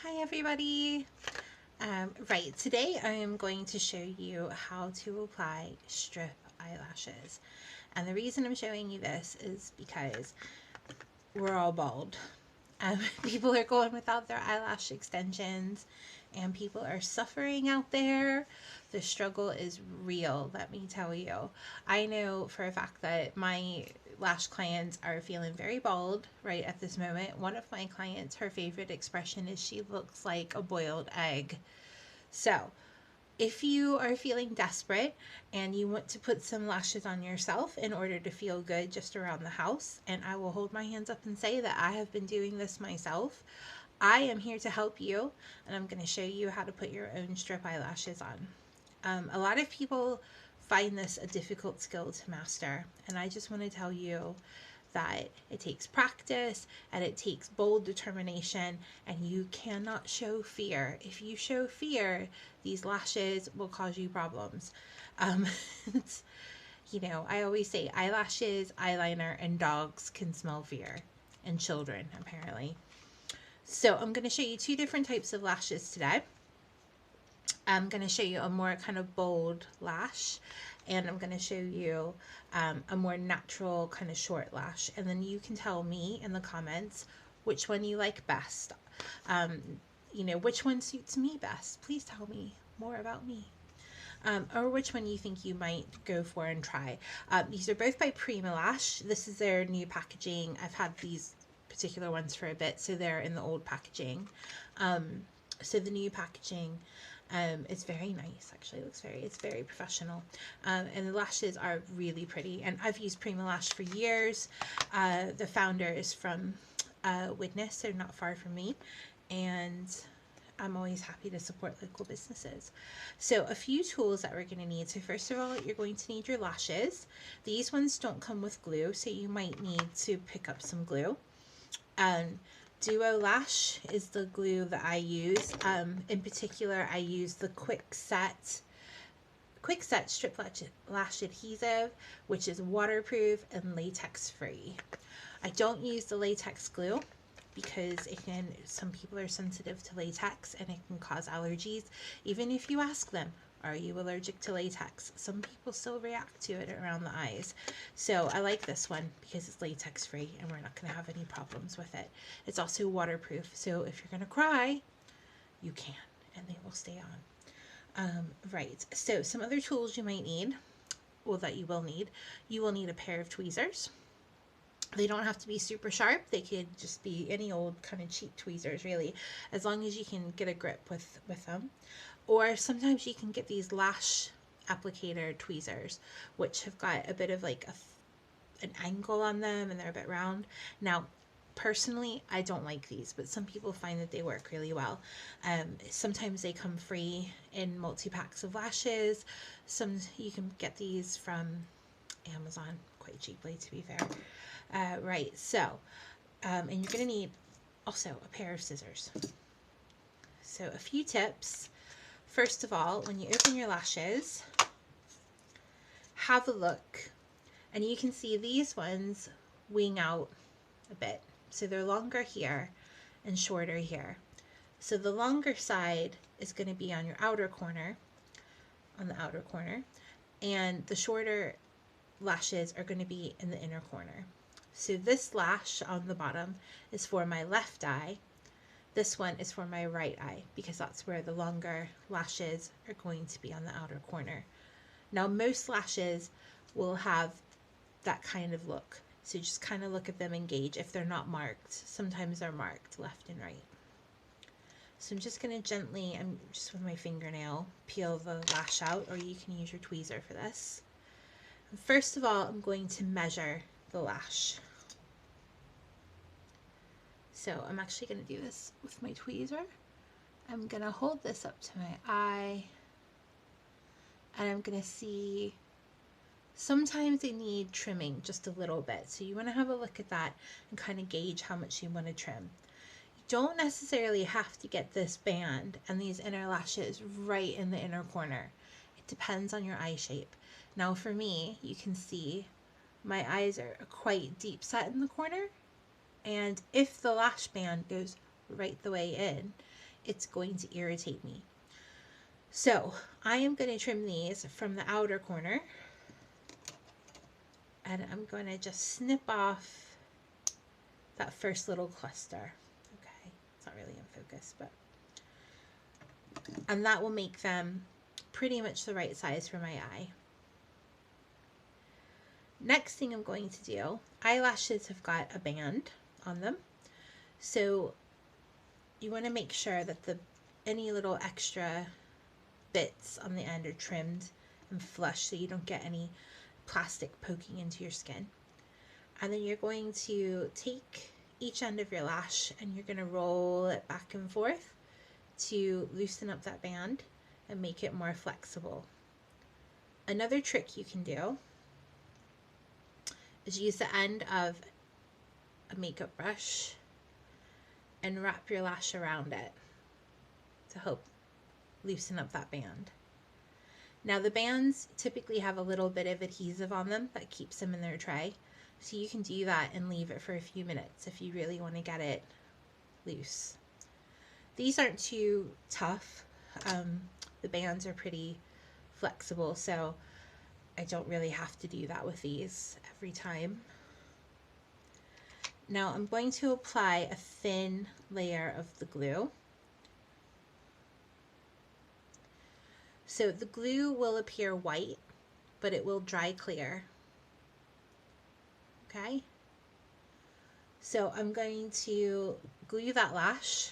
Hi everybody. Right, today I am going to show you how to apply strip eyelashes. And the reason I'm showing you this is because we're all bald. People are going without their eyelash extensions and people are suffering out there. The struggle is real, let me tell you. I know for a fact that my lash clients are feeling very bald right at this moment. One of my clients, her favorite expression is she looks like a boiled egg. So, if you are feeling desperate and you want to put some lashes on yourself in order to feel good just around the house, and I will hold my hands up and say that I have been doing this myself, I am here to help you, and I'm going to show you how to put your own strip eyelashes on. A lot of people find this a difficult skill to master, and I just want to tell you that it takes practice and it takes bold determination, and you cannot show fear. If you show fear, these lashes will cause you problems. Um, I always say eyelashes, eyeliner, and dogs can smell fear, and children, apparently. So I'm going to show you two different types of lashes today. I'm going to show you a more kind of bold lash, and I'm going to show you a more natural kind of short lash, and then you can tell me in the comments which one you like best. um, which one suits me best. Please tell me more about me, or which one you think you might go for and try. These are both by Prima Lash. This is their new packaging. I've had these particular ones for a bit, so they're in the old packaging. So the new packaging it's very nice, actually. It's very professional. And the lashes are really pretty. And I've used Prima Lash for years. The founder is from Widnes, they're not far from me. And I'm always happy to support local businesses. So a few tools that we're going to need. So first of all, you're going to need your lashes. These ones don't come with glue, so you might need to pick up some glue. Duo Lash is the glue that I use. In particular, I use the Quickset Strip Lash Adhesive, which is waterproof and latex free. I don't use the latex glue because some people are sensitive to latex and it can cause allergies. Even if you ask them, are you allergic to latex? Some people still react to it around the eyes. So I like this one because it's latex free and we're not going to have any problems with it. It's also waterproof, so if you're going to cry, you can, and they will stay on. Right, so some other tools you might need, well, that you will need. You will need a pair of tweezers. They don't have to be super sharp. They could just be any old kind of cheap tweezers, really, as long as you can get a grip with them. Or sometimes you can get these lash applicator tweezers, which have got a bit of like an angle on them and they're a bit round. Now, personally, I don't like these, but some people find that they work really well. Sometimes they come free in multi-packs of lashes. You can get these from Amazon quite cheaply, to be fair. Right, so, and you're going to need also a pair of scissors. So a few tips. First of all, when you open your lashes, have a look. And you can see these ones wing out a bit. So they're longer here and shorter here. So the longer side is going to be on your outer corner, and the shorter lashes are going to be in the inner corner. So this lash on the bottom is for my left eye. This one is for my right eye because that's where the longer lashes are going to be, on the outer corner. Now, most lashes will have that kind of look. So just kind of look at them and gauge if they're not marked. Sometimes they're marked left and right. So I'm just going to gently, just with my fingernail, peel the lash out, or you can use your tweezer for this. First of all, I'm going to measure the lash. So I'm actually going to do this with my tweezer. I'm going to hold this up to my eye, and I'm going to see, sometimes they need trimming just a little bit. So you want to have a look at that and kind of gauge how much you want to trim. You don't necessarily have to get this band and these inner lashes right in the inner corner. It depends on your eye shape. Now for me, you can see my eyes are quite deep set in the corner, and if the lash band goes right the way in, it's going to irritate me. So I am going to trim these from the outer corner, and I'm going to just snip off that first little cluster. Okay, it's not really in focus, but, and that will make them pretty much the right size for my eye. Next thing I'm going to do, eyelashes have got a band on them, so you want to make sure that any little extra bits on the end are trimmed and flush so you don't get any plastic poking into your skin. And then you're going to take each end of your lash and you're going to roll it back and forth to loosen up that band and make it more flexible. Another trick you can do is use the end of a makeup brush and wrap your lash around it to help loosen up that band. Now the bands typically have a little bit of adhesive on them that keeps them in their tray, so you can do that and leave it for a few minutes if you really want to get it loose. These aren't too tough. The bands are pretty flexible, so I don't really have to do that with these every time. Now I'm going to apply a thin layer of the glue. So the glue will appear white, but it will dry clear. Okay? So I'm going to glue that lash,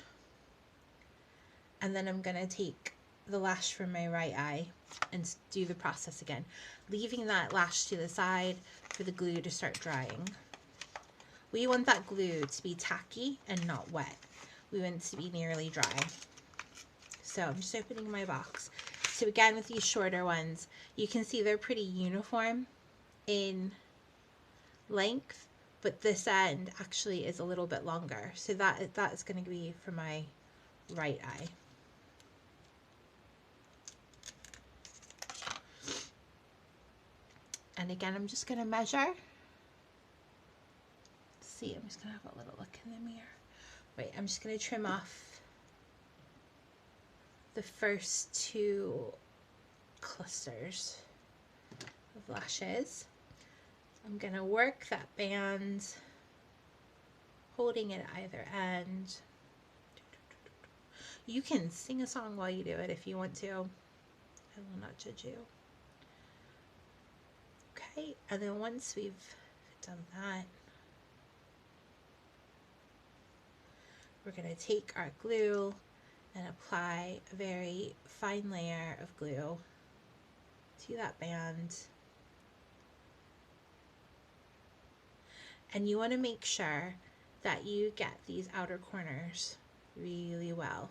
and then I'm going to take the lash from my right eye and do the process again, leaving that lash to the side for the glue to start drying. We want that glue to be tacky and not wet. We want it to be nearly dry. So I'm just opening my box. So again, with these shorter ones, you can see they're pretty uniform in length, but this end actually is a little bit longer. So that is going to be for my right eye. And again, I'm just going to measure. Let's see, I'm just going to have a little look in the mirror. Wait, I'm just going to trim off the first two clusters of lashes. I'm going to work that band, holding it at either end. You can sing a song while you do it if you want to. I will not judge you. Okay, and then once we've done that, we're going to take our glue and apply a very fine layer of glue to that band. And you want to make sure that you get these outer corners really well,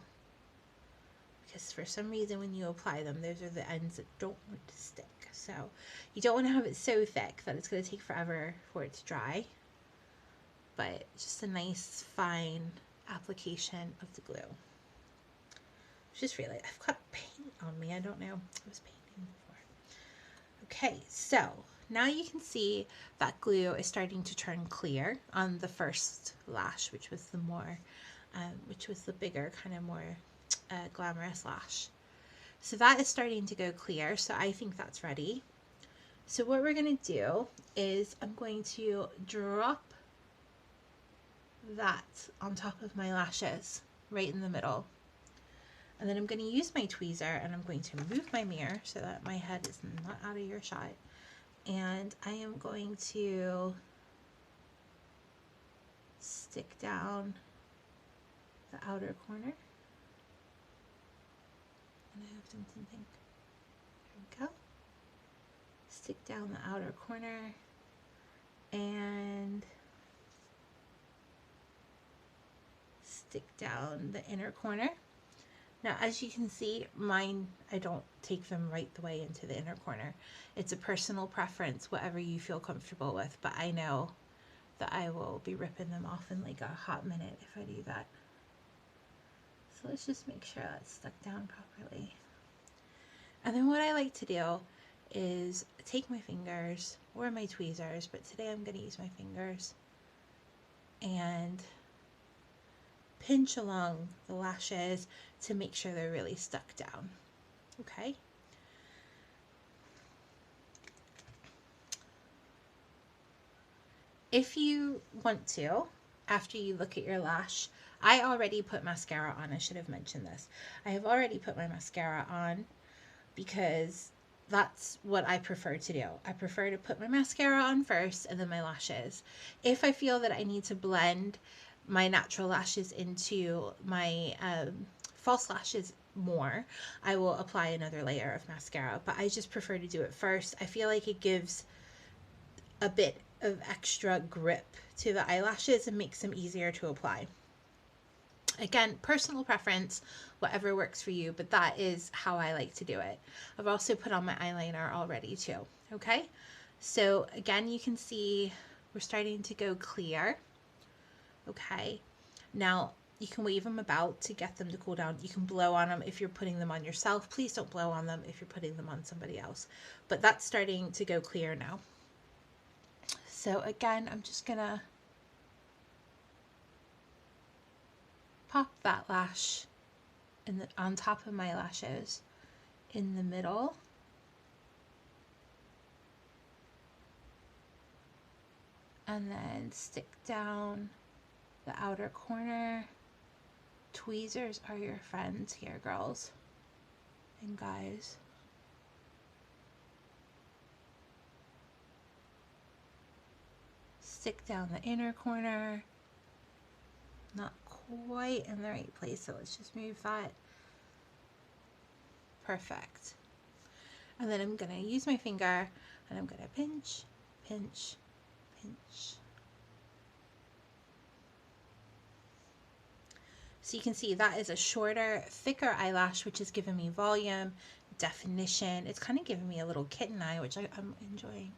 because for some reason when you apply them, those are the ends that don't want to stick. So you don't want to have it so thick that it's going to take forever for it to dry, but just a nice fine application of the glue. Just really, I've got paint on me. I don't know. I was painting before. Okay, so now you can see that glue is starting to turn clear on the first lash, which was the bigger, kind of more glamorous lash. So that is starting to go clear. So I think that's ready. So what we're going to do is I'm going to drop that on top of my lashes right in the middle. And then I'm going to use my tweezer and I'm going to move my mirror so that my head is not out of your shot. And I am going to stick down the outer corner. And I have done something. There we go. Stick down the outer corner and stick down the inner corner. Now, as you can see, mine, I don't take them right the way into the inner corner. It's a personal preference, whatever you feel comfortable with, but I know that I will be ripping them off in like a hot minute if I do that. So let's just make sure that's stuck down properly. And then what I like to do is take my fingers or my tweezers, but today I'm going to use my fingers, and pinch along the lashes to make sure they're really stuck down. Okay. If you want to, after you look at your lash, I already put mascara on. I should have mentioned this. I have already put my mascara on because that's what I prefer to do. I prefer to put my mascara on first and then my lashes. If I feel that I need to blend my natural lashes into my false lashes more, I will apply another layer of mascara, but I just prefer to do it first. I feel like it gives a bit of extra grip to the eyelashes and makes them easier to apply. Again, personal preference, whatever works for you, but that is how I like to do it. I've also put on my eyeliner already too. Okay, so again, you can see we're starting to go clear. Okay, now you can wave them about to get them to cool down. You can blow on them if you're putting them on yourself. Please don't blow on them if you're putting them on somebody else. But that's starting to go clear now. So again, I'm just gonna pop that lash on top of my lashes in the middle. And then stick down the outer corner. Tweezers are your friends here, girls and guys. Stick down the inner corner. Not quite in the right place, so let's just move that. Perfect. And then I'm gonna use my finger and I'm gonna pinch, pinch, pinch. So you can see that is a shorter, thicker eyelash, which is giving me volume, definition. It's kind of giving me a little kitten eye, which I'm enjoying.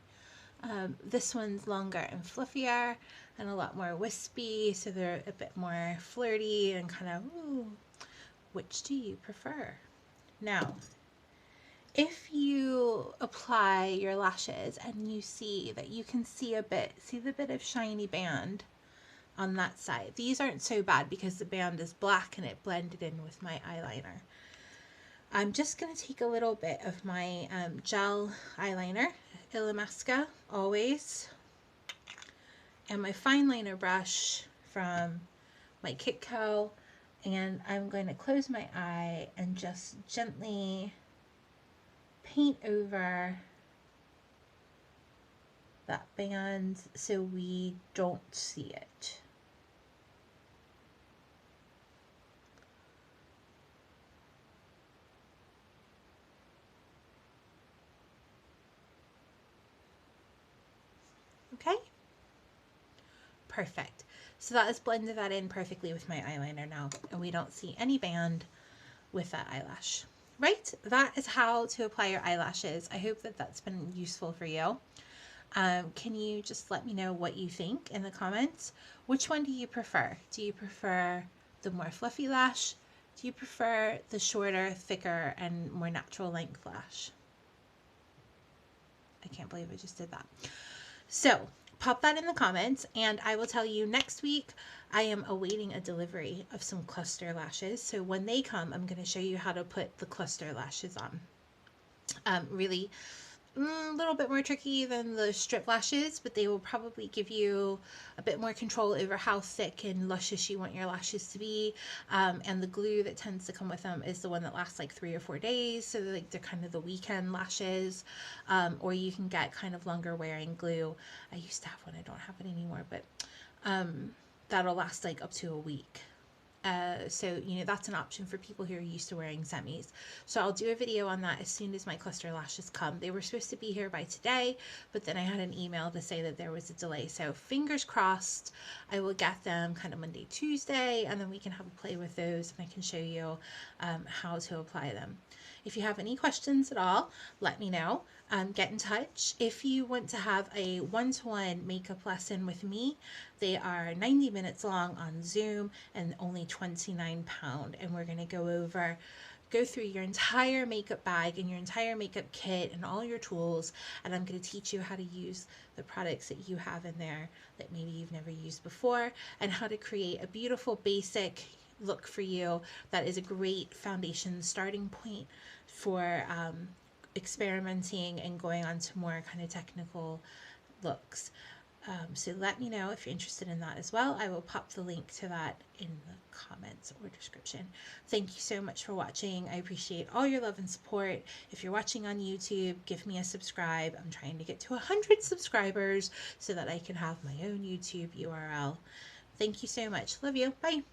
This one's longer and fluffier and a lot more wispy, so they're a bit more flirty and kind of, ooh, which do you prefer? Now, if you apply your lashes and you see that you can see the bit of shiny band on that side. These aren't so bad because the band is black and it blended in with my eyeliner. I'm just going to take a little bit of my gel eyeliner, Illamasqua, always, and my fine liner brush from my Kitco, and I'm going to close my eye and just gently paint over that band so we don't see it. Okay, perfect. So that has blended that in perfectly with my eyeliner now, and we don't see any band with that eyelash. Right, that is how to apply your eyelashes. I hope that that's been useful for you. Can you just let me know what you think in the comments? Which one do you prefer? Do you prefer the more fluffy lash? Do you prefer the shorter, thicker, and more natural length lash? I can't believe I just did that. So pop that in the comments, and I will tell you next week I am awaiting a delivery of some cluster lashes. So when they come, I'm going to show you how to put the cluster lashes on. Really a little bit more tricky than the strip lashes, but they will probably give you a bit more control over how thick and luscious you want your lashes to be. And the glue that tends to come with them is the one that lasts like 3 or 4 days, so they're kind of the weekend lashes. Or you can get kind of longer wearing glue. I used to have one, I don't have it anymore, but that'll last like up to a week. So, you know, that's an option for people who are used to wearing semis. So I'll do a video on that as soon as my cluster lashes come. They were supposed to be here by today, but then I had an email to say that there was a delay. So fingers crossed, I will get them kind of Monday, Tuesday, and then we can have a play with those and I can show you how to apply them. If you have any questions at all, let me know. Get in touch. If you want to have a one-to-one makeup lesson with me, they are 90 minutes long on Zoom and only £29. And we're going to go over go through your entire makeup bag and your entire makeup kit and all your tools, and I'm going to teach you how to use the products that you have in there that maybe you've never used before, and how to create a beautiful basic look for you that is a great foundation starting point for experimenting and going on to more kind of technical looks. So let me know if you're interested in that as well. I will pop the link to that in the comments or description. Thank you so much for watching. I appreciate all your love and support. If you're watching on YouTube, give me a subscribe. I'm trying to get to 100 subscribers so that I can have my own YouTube URL. Thank you so much. Love you. Bye.